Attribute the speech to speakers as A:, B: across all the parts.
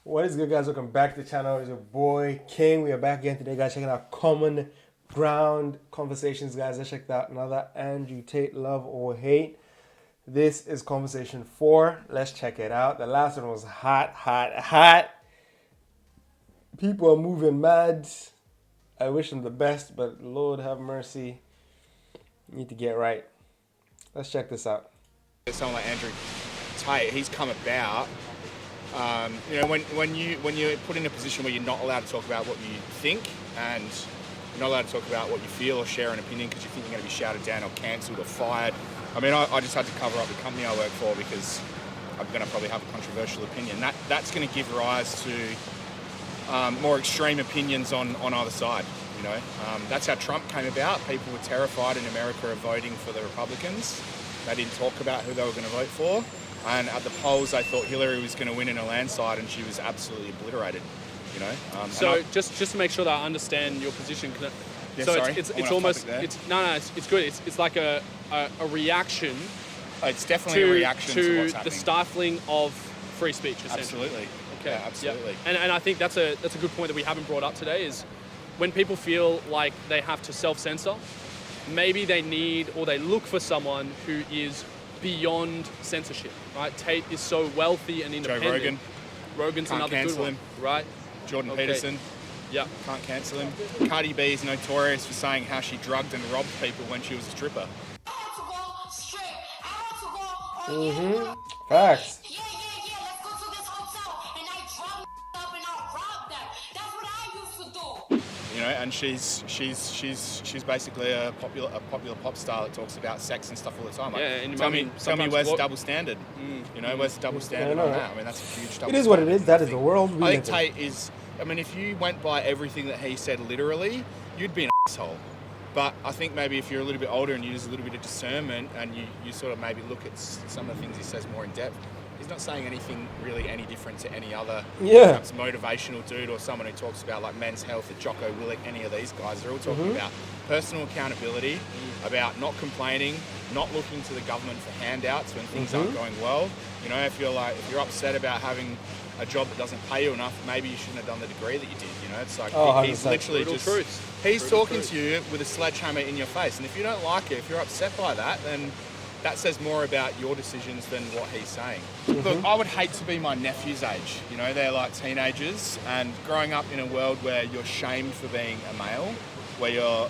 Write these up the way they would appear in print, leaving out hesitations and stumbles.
A: What is good, guys? Welcome back to the channel. It's your boy King. We are back again today, guys. Checking out Common Ground Conversations, guys. I checked out another Andrew Tate, Love or Hate. This is conversation 4. Let's check it out. The last one was hot, hot, hot. People are moving mad. I wish them the best, but Lord have mercy. You need to get right. Let's check this out.
B: Someone like Andrew Tate, he's come about. When you're put in a position where you're not allowed to talk about what you think, and you're not allowed to talk about what you feel or share an opinion because you think you're going to be shouted down or cancelled or fired. I mean, I just had to cover up the company I work for because I'm going to probably have a controversial opinion. That's going to give rise to more extreme opinions on either side. That's how Trump came about. People were terrified in America of voting for the Republicans. They didn't talk about who they were going to vote for. And at the polls, they thought Hillary was going to win in a landslide, and she was absolutely obliterated.
C: So just to make sure that I understand your position.
B: Yeah,
C: so
B: sorry,
C: it's almost it's good. It's like a reaction.
B: It's definitely a reaction to what's happening.
C: The stifling of free speech.
B: Absolutely.
C: Okay.
B: Yeah, absolutely.
C: Yeah. And I think that's a good point that we haven't brought up today. Is when people feel like they have to self-censor, maybe they need or they look for someone who is beyond censorship, right? Tate is so wealthy and independent.
B: Joe Rogan.
C: Rogan's
B: Can't
C: another good
B: cancel
C: one,
B: him.
C: right?
B: Jordan
C: Okay.
B: Peterson.
C: Yeah.
B: Can't cancel him. Cardi B is notorious for saying how she drugged and robbed people when she was a stripper.
A: Facts.
D: Let's go to this hotel and I drug up and I robbed them. That's what I used to do.
B: And she's basically a popular pop star that talks about sex and stuff all the time. Like,
C: And
B: tell me where's the
C: what-
B: double standard? Where's the double standard
A: no.
B: on that? I mean, that's a huge double
A: It is what it
B: standard.
A: is. That is the world we
B: I think
A: live in.
B: Tate is. I mean, if you went by everything that he said literally, you'd be an asshole. But I think maybe if you're a little bit older and you use a little bit of discernment and you sort of maybe look at some of the things he says more in depth, he's not saying anything really any different to any other perhaps motivational dude or someone who talks about like men's health, or Jocko Willink, any of these guys. They're all talking about personal accountability, about not complaining, not looking to the government for handouts when things aren't going well. If you're upset about having a job that doesn't pay you enough, maybe you shouldn't have done the degree that you did. It's like he's
A: 100%.
B: literally
C: Brutal
B: just
C: truths.
B: he's
C: Brutal
B: talking to you with a sledgehammer in your face, and if you don't like it, if you're upset by that, then that says more about your decisions than what he's saying. Look, I would hate to be my nephew's age. They're like teenagers, and growing up in a world where you're shamed for being a male, where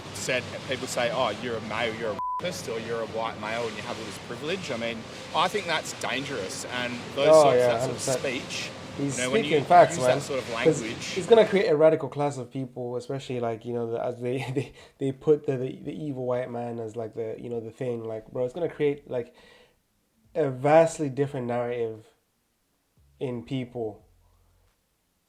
B: people say, oh, you're a male, you're a rapist, or you're a white male and you have all this privilege. I mean, I think that's dangerous, and that sort of speech.
A: He's
B: when
A: speaking
B: you
A: facts,
B: use
A: man.
B: that sort of
A: 'Cause
B: language.
A: it's gonna create a radical class of people, especially like as they put the evil white man as like the the thing. Like, bro, it's gonna create like a vastly different narrative in people,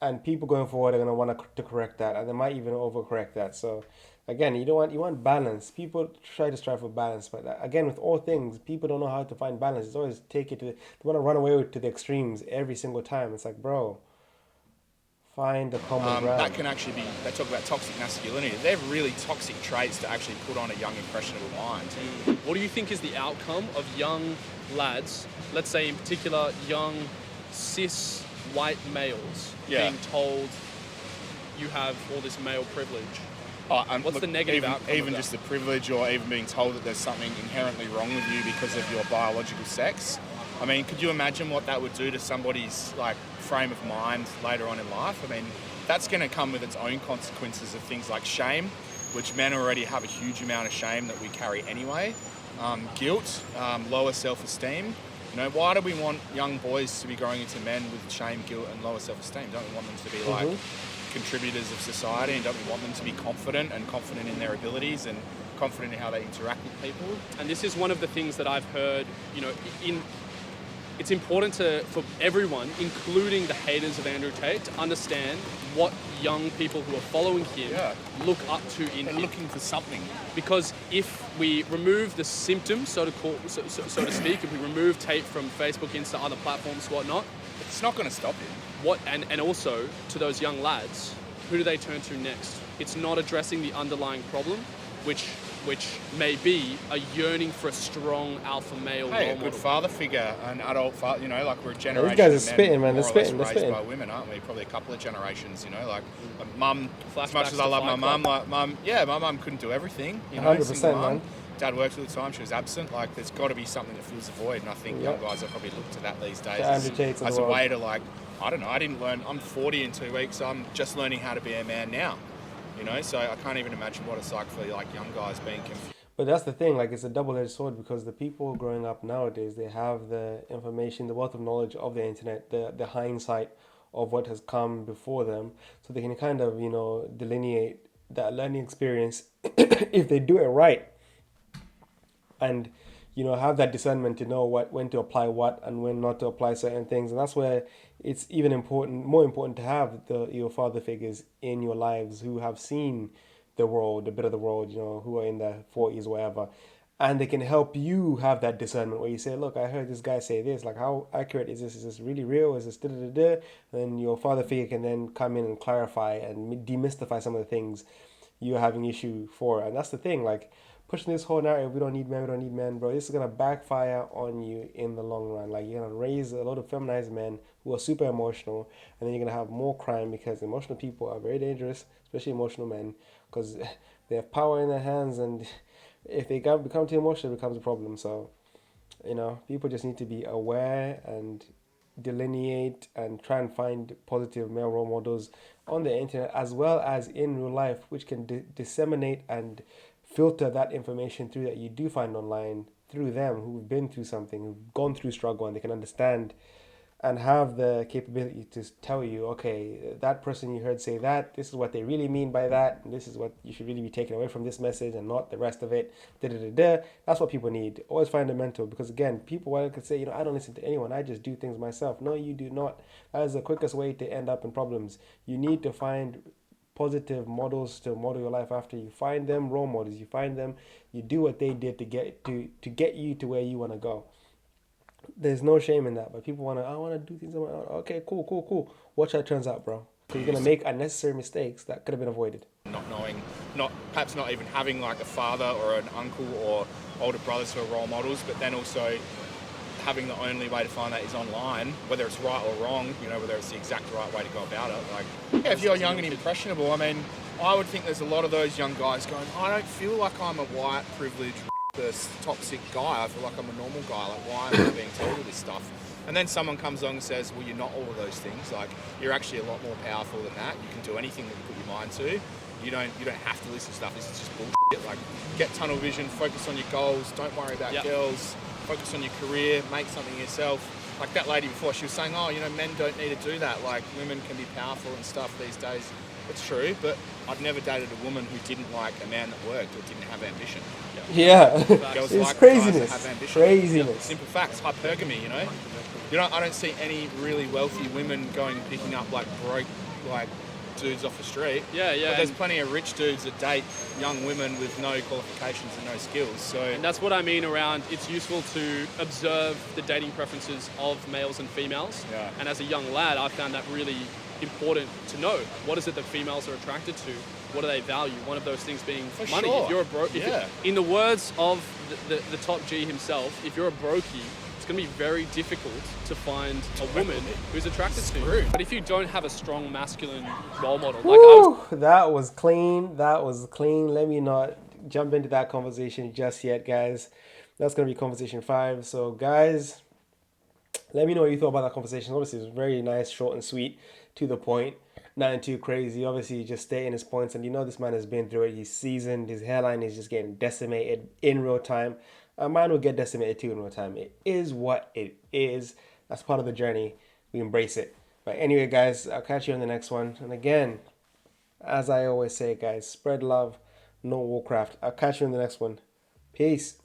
A: and people going forward are gonna want to correct that, and they might even overcorrect that. So again, you want balance. People try to strive for balance, but again, with all things, people don't know how to find balance. It's always they want to run away to the extremes every single time. It's like, bro, find the common ground.
B: That can actually be, they talk about toxic masculinity. They're really toxic traits to actually put on a young, impressionable mind.
C: What do you think is the outcome of young lads, let's say in particular young cis white males, being told you have all this male privilege? What's the negative outcome
B: Even
C: of that?
B: just the privilege, or even being told that there's something inherently wrong with you because of your biological sex. I mean, could you imagine what that would do to somebody's like frame of mind later on in life? I mean, that's going to come with its own consequences of things like shame, which men already have a huge amount of shame that we carry anyway. Guilt, lower self-esteem. Why do we want young boys to be growing into men with shame, guilt, and lower self-esteem? Don't we want them to be like contributors of society, and don't we want them to be confident in their abilities and confident in how they interact with people?
C: And this is one of the things that I've heard, it's important for everyone, including the haters of Andrew Tate, to understand what young people who are following him look up to in
B: They're
C: him.
B: looking for something.
C: Because if we remove the symptoms, so to speak, if we remove Tate from Facebook, Insta, other platforms, whatnot,
B: It's not going to stop him.
C: and also to those young lads, who do they turn to next? It's not addressing the underlying problem, which which may be a yearning for a strong alpha male
B: Hey,
C: role
B: a good
C: model.
B: father figure, an adult father, you know, like we're a generation
A: guys are
B: of men
A: spitting, man.
B: more
A: They're
B: or less
A: spitting, they're
B: raised
A: spitting.
B: by women, aren't we? Probably a couple of generations, you know, like mum, as
C: Flashbacks
B: much as I
C: to
B: love my
C: Fight
B: mum,
C: Club.
B: like mum, yeah, my mum couldn't do everything, you know,
A: 100%,
B: single mum.
A: man.
B: Dad worked all the time, she was absent, like there's got to be something that fills the void, and I think
A: Yeah.
B: young guys are probably look to that these days
A: To Andrew Tate of
B: as
A: the
B: a
A: world.
B: way to like, I don't know, I didn't learn, I'm 40 in 2 weeks, so I'm just learning how to be a man now, you know, so I can't even imagine what it's like for like young guys being confused.
A: But that's the thing, like it's a double-edged sword because the people growing up nowadays, they have the information, the wealth of knowledge of the internet, the hindsight of what has come before them, so they can kind of, you know, delineate that learning experience if they do it right, and you know have that discernment to know what when to apply what and when not to apply certain things. And that's where it's even more important to have your father figures in your lives who have seen the world, a bit of the world, you know, who are in their 40s, whatever, and they can help you have that discernment where you say, look, I heard this guy say this, like how accurate is this? Is this really real? Is this da da da? And your father figure can then come in and clarify and demystify some of the things you're having issue for. And that's the thing, like pushing this whole narrative, we don't need men, bro. This is gonna backfire on you in the long run. Like you're gonna raise a lot of feminized men who are super emotional, and then you're gonna have more crime because emotional people are very dangerous, especially emotional men, because they have power in their hands, and if they become too emotional, it becomes a problem. So, you know, people just need to be aware and delineate and try and find positive male role models on the internet as well as in real life, which can disseminate and filter that information through that you do find online through them who've been through something, who've gone through struggle, and they can understand and have the capability to tell you, okay, that person you heard say that, this is what they really mean by that, and this is what you should really be taking away from this message and not the rest of it. Da, da, da, da. That's what people need. Always fundamental, because again, people could say, you know, I don't listen to anyone, I just do things myself. No, you do not. That is the quickest way to end up in problems. You need to find positive models to model your life after. You find them, role models, you find them, you do what they did to get you to where you want to go. There's no shame in that, but people I want to do things on my own. Okay, cool. Watch how it turns out, bro. Because you're gonna make unnecessary mistakes that could have been avoided.
B: Not knowing, perhaps not even having like a father or an uncle or older brothers who are role models, but then also having the only way to find that is online, whether it's right or wrong, you know, whether it's the exact right way to go about it. Like, yeah, if you're young and impressionable, I mean, I would think there's a lot of those young guys going, I don't feel like I'm a white, privileged, toxic guy. I feel like I'm a normal guy. Like, why am I being told all this stuff? And then someone comes along and says, well, you're not all of those things. Like, you're actually a lot more powerful than that. You can do anything that you put your mind to. You don't have to listen to stuff. This is just bullshit. Like, get tunnel vision, focus on your goals, don't worry about girls, focus on your career, make something yourself. Like that lady before, she was saying, oh, you know, men don't need to do that. Like, women can be powerful and stuff these days. It's true, but I've never dated a woman who didn't like a man that worked or didn't have ambition.
A: Yeah,
B: Girls
A: it's
B: like
A: craziness.
B: guys that have ambition.
A: Craziness.
B: Simple facts, hypergamy, you know. I don't see any really wealthy women going and picking up like broke, like dudes off the street.
C: Yeah.
B: But there's plenty of rich dudes that date young women with no qualifications and no skills. So,
C: and that's what I mean around it's useful to observe the dating preferences of males and females.
B: Yeah.
C: And as a young lad, I found that really important to know. What is it that females are attracted to? What do they value? One of those things being
B: For
C: money.
B: sure.
C: If you're a broke, in the words of the top G himself, if you're a brokey, it's going to be very difficult to find a woman who's attracted to you. But if you don't have a strong masculine role model,
A: that was clean. Let me not jump into that conversation just yet, guys. That's going to be conversation 5. So, guys, let me know what you thought about that conversation. Obviously, it was very nice, short and sweet, to the point. Nothing too crazy. Obviously, just stating his points. And you know this man has been through it. He's seasoned. His hairline is just getting decimated in real time. A man will get decimated too in real time. It is what it is. That's part of the journey. We embrace it. But anyway, guys, I'll catch you on the next one. And again, as I always say, guys, spread love, no WarCraft. I'll catch you in the next one. Peace.